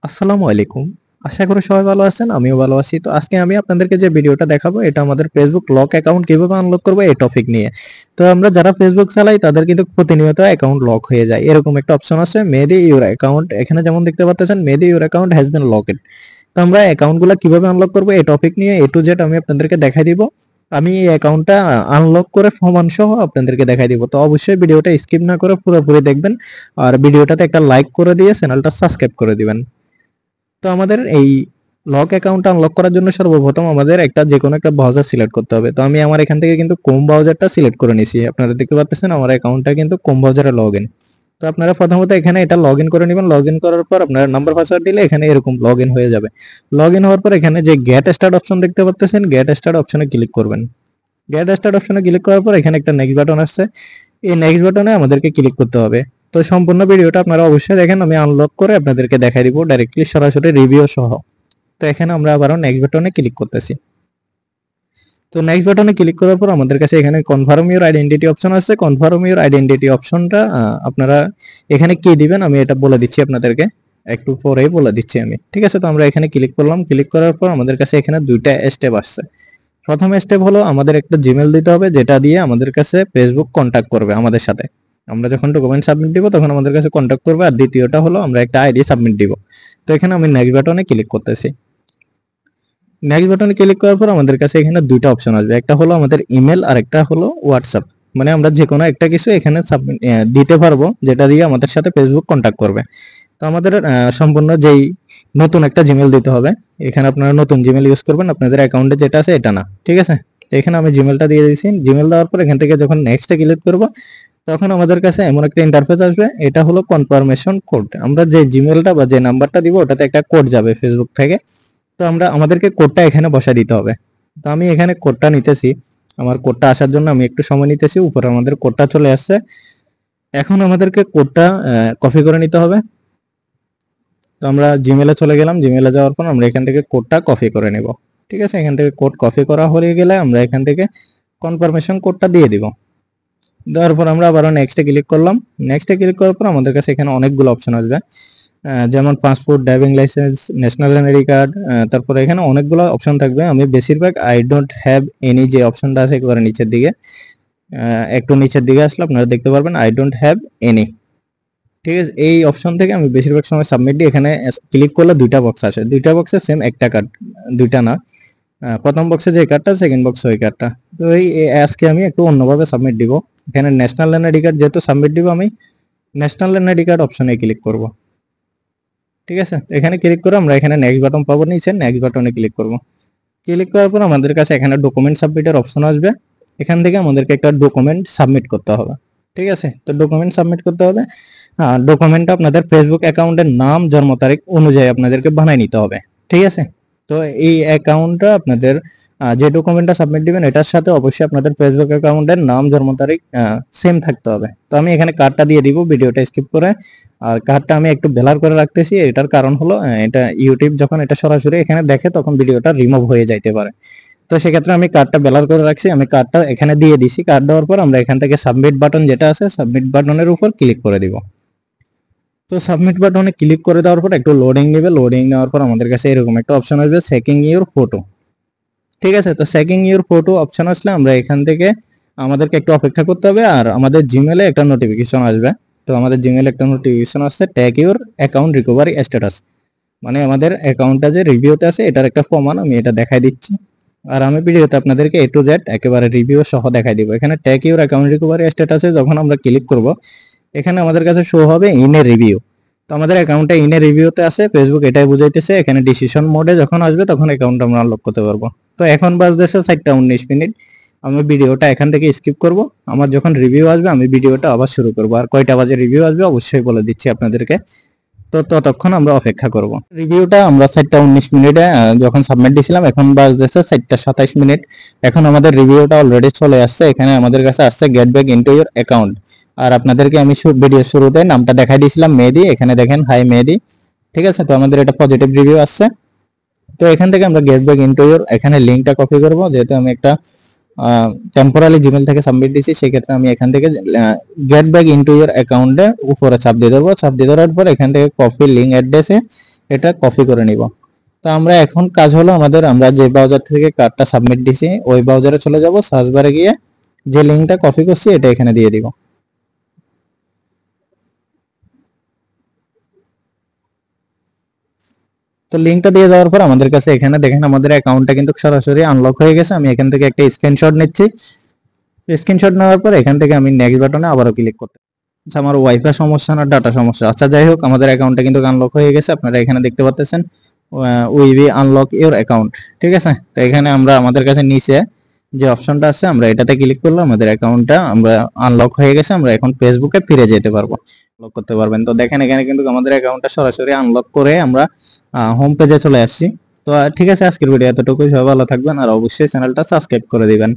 আসসালামু আলাইকুম। আশা করি সবাই ভালো আছেন। আমিও ভালো আছি। তো আজকে আমি আপনাদেরকে যে ভিডিওটা দেখাবো এটা আমাদের Facebook লক অ্যাকাউন্ট কিভাবে আনলক করবো এই টপিক নিয়ে। তো আমরা যারা Facebook চালাই তাদের কিন্তু প্রতিনিয়ত অ্যাকাউন্ট লক হয়ে যায়। এরকম একটা অপশন আছে মেবি ইউর অ্যাকাউন্ট। এখানে যেমন দেখতে পাচ্ছেন maybe your account has been locked. তো আমরা অ্যাকাউন্ট গুলা কিভাবে আনলক করবো এই টপিক নিয়ে A to Z আমি আপনাদেরকে দেখাই দিব। আমি এই অ্যাকাউন্টটা আনলক করে প্রমাণ সহ আপনাদেরকে দেখাই দিব। তো অবশ্যই ভিডিওটা স্কিপ না করে পুরোপুরি দেখবেন। আর ভিডিওটাতে একটা লাইক করে দিয়ে চ্যানেলটা সাবস্ক্রাইব করে দিবেন। তো আমাদের এই লক অ্যাকাউন্ট আনলক করার জন্য সর্বপ্রথম আমাদের যেকোনো একটা ব্রাউজার সিলেক্ট করতে হবে। তো আমি আমার এখান থেকে কিন্তু ক্রোম ব্রাউজারটা সিলেক্ট করে নিয়েছি। আপনারা দেখতে পাচ্ছেন আমার অ্যাকাউন্টটা কিন্তু ক্রোম ব্রাউজারে লগইন। তো আপনারা প্রথমত এখানে এটা লগইন করে নেবেন। লগইন করার পর আপনারা নাম্বার পাসওয়ার্ড দিলে এখানে এরকম লগইন হয়ে যাবে। লগইন হওয়ার পর এখানে যে গেট স্টার্ট অপশন দেখতে পাচ্ছেন, গেট স্টার্ট অপশনে ক্লিক করবেন। গেট স্টার্ট অপশনে ক্লিক করার পর এখানে একটা নেক্সট বাটন আসছে। এই নেক্সট বাটনে আমাদেরকে ক্লিক করতে হবে। তো সম্পূর্ণ ভিডিওটা আপনারা অবশ্যই দেখেন। আমি আনলক করে আপনাদেরকে দেখাই দিব ডাইরেক্টলি সরাসরি রিভিউ সহ। তো এখানে আমরা আবারও নেক্সট বাটনে ক্লিক করতেছি। তো নেক্সট বাটনে ক্লিক করার পর আমাদের কাছে এখানে কনফার্ম ইউর আইডেন্টিটি অপশন আছে। কনফার্ম ইউর আইডেন্টিটি অপশনটা আপনারা এখানে কি দিবেন আমি এটা বলে দিচ্ছি আপনাদেরকে, একটু পরেই বলে দিচ্ছি আমি। ঠিক আছে, তো আমরা এখানে ক্লিক করলাম। ক্লিক করার পর আমাদের কাছে এখানে দুইটা স্টেপ আসছে। প্রথম স্টেপ হলো আমাদের একটা জিমেল দিতে হবে, যেটা দিয়ে আমাদের কাছে ফেসবুক কন্ট্যাক্ট করবে আমাদের সাথে। আমরা যখন ডকুমেন্ট সাবমিট দিব তখন আমাদের কাছে কন্ট্যাক্ট করবে। আর দ্বিতীয়টা হলো আমরা একটা আইডি সাবমিট দিব। তো এখানে আমি নেক্সট বাটনে ক্লিক করতেছি। নেক্সট বাটনে ক্লিক করার পর আমাদের কাছে এখানে দুইটা অপশন আসবে, একটা হলো আমাদের ইমেল আর একটা হলো হোয়াটসঅ্যাপ। মানে আমরা যে কোনো একটা কিছু এখানে দিতে পারবো যেটা দিয়ে আমাদের সাথে ফেসবুক কন্ট্যাক্ট করবে। তো আমাদের সম্পূর্ণ যেই নতুন একটা জিমেল দিতে হবে। এখানে আপনারা নতুন জিমেল ইউজ করবেন, আপনাদের অ্যাকাউন্টে যেটা আছে এটা না। ঠিক আছে, তো এখানে আমি জিমেলটা দিয়ে দিয়েছি। জিমেল দেওয়ার পর এখান থেকে যখন নেক্সটে ক্লিক করব তখন আমাদের কাছে এমন একটা ইন্টারফেস আসবে, এটা হলো কনফার্মেশন কোড। আমরা যে জিমেলটা বা যে নাম্বারটা দিব ওটাতে একটা কোড যাবে ফেসবুক থেকে। তো আমাদেরকে কোডটা এখানে বসায় দিতে হবে। তো আমি এখানে কোডটা নিতেছি। আমার কোডটা আসার জন্য আমি একটু সময় নিতেছি। উপরে আমাদের কোডটা চলে আসছে। এখন আমাদেরকে কোডটা কপি করে নিতে হবে। তো আমরা জিমেলে চলে গেলাম। জিমেলে যাওয়ার পর আমরা এখান থেকে কোডটা কপি করে নেব। ঠিক আছে, এখান থেকে কোড কপি করা হয়ে গেলে আমরা এখান থেকে কনফার্মেশন কোডটা দিয়ে দিব। দেওয়ার পর আমরা আবারও নেক্সটে ক্লিক করলাম। নেক্সটে ক্লিক করার পর আমাদের কাছে এখানে অনেকগুলো অপশন আসবে, যেমন passport, driving licence, national identity card. তারপরে এখানে অনেকগুলো অপশন থাকবে। আমি বেশিরভাগ আই ডোন্ট হ্যাভ এনি যে অপশনটা আছে একেবারে নিচের দিকে, একটু নিচের দিকে আসলে আপনারা দেখতে পারবেন আই ডোন্ট হ্যাভ এনি। ঠিক আছে, এই অপশন থেকে আমি বেশিরভাগ সময় সাবমিট দিই। এখানে ক্লিক করলে দুইটা বক্স আসে, দুইটা বক্সে সেম একটা কার্ড, দুইটা না। প্রথম বক্সে যে কার্ডটা, সেকেন্ড বক্সে ওই কার্ডটা। তো আজকে আমি একটু অন্যভাবে সাবমিট দিব। এখানে ন্যাশনাল আইডেন্টি কার্ড যেহেতু সাবমিট দিব, আমি ন্যাশনাল আইডেন্টি কার্ড অপশনে ক্লিক করব। ঠিক আছে, এখানে ক্লিক করে আমরা এখানে নেক্সট বাটন পাবো, নিচে নেক্সট বাটনে ক্লিক করব। ক্লিক করার পর আমাদের কাছে এখানে ডকুমেন্ট সাবমিটের অপশন আসবে। এখান থেকে আমাদেরকে একটা ডকুমেন্ট সাবমিট করতে হবে। ঠিক আছে, তো ডকুমেন্ট সাবমিট করতে হবে। ডকুমেন্টটা আপনাদের ফেসবুক অ্যাকাউন্টের নাম, জন্ম তারিখ অনুযায়ী আপনাদেরকে বানাই নিতে হবে। ঠিক আছে, তো এই অ্যাকাউন্টটা আপনাদের যে ডকুমেন্টটা সাবমিট দিবেন এটার সাথে অবশ্যই আপনাদের ফেসবুক অ্যাকাউন্টের নাম, জন্ম তারিখ সেম থাকতে হবে। তো আমি এখানে কার্ডটা দিয়ে দিব ভিডিওটা স্কিপ করে। আর কার্ডটা আমি একটু ব্লার করে রাখতেছি। এটার কারণ হলো এটা ইউটিউব যখন এটা সরাসরি এখানে দেখে তখন ভিডিওটা রিমুভ হয়ে যাইতে পারে। তো সেক্ষেত্রে আমি কার্ডটা ব্লার করে রাখছি। আমি কার্ডটা এখানে দিয়ে দিছি। কার্ড দেওয়ার পর আমরা এখান থেকে সাবমিট বাটন যেটা আছে, সাবমিট বাটনের উপর ক্লিক করে দিব। তো সাবমিট বাটনে ক্লিক করে দেওয়ার পর একটু লোডিং নেবে। লোডিং নেওয়ার পর আমাদের কাছে এরকম একটা অপশন আসবে, চেকিং ইউর ফটো। ঠিক আছে, তো চেকিং ইউর ফটো অপশন আসলে আমরা এখান থেকে আমাদেরকে একটু অপেক্ষা করতে হবে। আর আমাদের জিমেলে একটা নোটিফিকেশন আসবে। তো আমাদের জিমেলে একটা নোটিফিকেশন আসছে, tag your account recovery status. মানে আমাদের অ্যাকাউন্টটা যে রিভিউতে আছে এটার একটা প্রমাণ, আমি এটা দেখাই দিচ্ছি। আর আমি ভিডিওতে আপনাদেরকে A to Z একেবারে রিভিউ সহ দেখাই দিব। এখানে ট্যাগ ইউর অ্যাকাউন্ট রিকভারি স্ট্যাটাসে যখন আমরা ক্লিক করব এখানে আমাদের কাছে শো হবে ইন এ রিভিউ। তো আমাদের অ্যাকাউন্টটা ইন এ রিভিউতে আছে। ফেসবুক এটাই বুঝাইতেছে। এখানে ডিসিশন মোডে যখন আসবে তখন অ্যাকাউন্টটা আমরা আনলক করতে পারবো। তো এখন বাজতেছে 4:19। আমি ভিডিওটা এখান থেকে স্কিপ করব। আমার যখন রিভিউ আসবে আমি ভিডিওটা আবার শুরু করব। আর কয়টা বাজে রিভিউ আসবে অবশ্যই বলে দিচ্ছি আপনাদেরকে। তো ততক্ষণ আমরা অপেক্ষা করব। রিভিউটা আমরা 4:19 যখন সাবমিট দিয়েছিলাম, এখন বাজতেছে 4:27। এখন আমাদের রিভিউটা অলরেডি চলে আসছে। এখানে আমাদের কাছে আসছে get back into your account. আর আপনাদেরকে আমি ভিডিও শুরুতে নামটা দেখাই দিয়েছিলাম মেহেদি। এখানে দেখেন হাই মেহেদি। ঠিক আছে, তো আমাদের এটা পজিটিভ রিভিউ আসছে। তো এখান থেকে আমরা গেট ব্যাক ইনটু ইউর এখানে লিঙ্কটা কপি করব। যেহেতু আমি একটা টেম্পোরারি জিমেল থেকে সাবমিট দিয়েছি, সেক্ষেত্রে আমি এখান থেকে গেট ব্যাক ইনটু ইউর অ্যাকাউন্টে উপরে চাপ দিয়ে দেবো। চাপ দিয়ে দেওয়ার পর এখান থেকে কপি লিঙ্ক অ্যাড্রেসে এটা কপি করে নিব। তো আমরা এখন কাজ হলো আমাদের, আমরা যে ব্রাউজার থেকে কার্ডটা সাবমিট দিছি ওই ব্রাউজারে চলে যাব, সার্চ বারে গিয়ে যে লিংকটা কপি করছি এটা এখানে দিয়ে দিব। তো লিংকটা দিয়ে দেওয়ার পর আমাদের কাছে এখানে দেখেন আমাদের অ্যাকাউন্টটা কিন্তু সরাসরি আনলক হয়ে গেছে। আমি এখান থেকে একটা স্ক্রিনশট নিচ্ছি। স্ক্রিনশট নেওয়ার পর এখান থেকে আমি নেক্সট বাটনে আবারও ক্লিক করতে, আচ্ছা আমার ওয়াইফাই সমস্যা না ডাটা সমস্যা, আচ্ছা যাই হোক আমাদের অ্যাকাউন্টটা কিন্তু আনলক হয়ে গেছে। আপনারা এখানে দেখতে পাচ্ছেন we will unlock your account, ঠিক আছে। তো এখানে আমরা আমাদের কাছে নিচে যে অপশনটা আছে আমরা এটাতে ক্লিক করলে আমাদের অ্যাকাউন্টটা আমরা আনলক হয়ে গেছে। আমরা এখন ফেসবুকে ফিরে যেতে পারবো, আনলক করতে পারবেন। তো দেখেন এখানে কিন্তু আমাদের অ্যাকাউন্টটা সরাসরি আনলক করে আমরা হোম পেজে চলে আসছি। তো ঠিক আছে, আজকের ভিডিও এতটুকুই। সবাই ভালো থাকবেন আর অবশ্যই চ্যানেলটা সাবস্ক্রাইব করে দিবেন।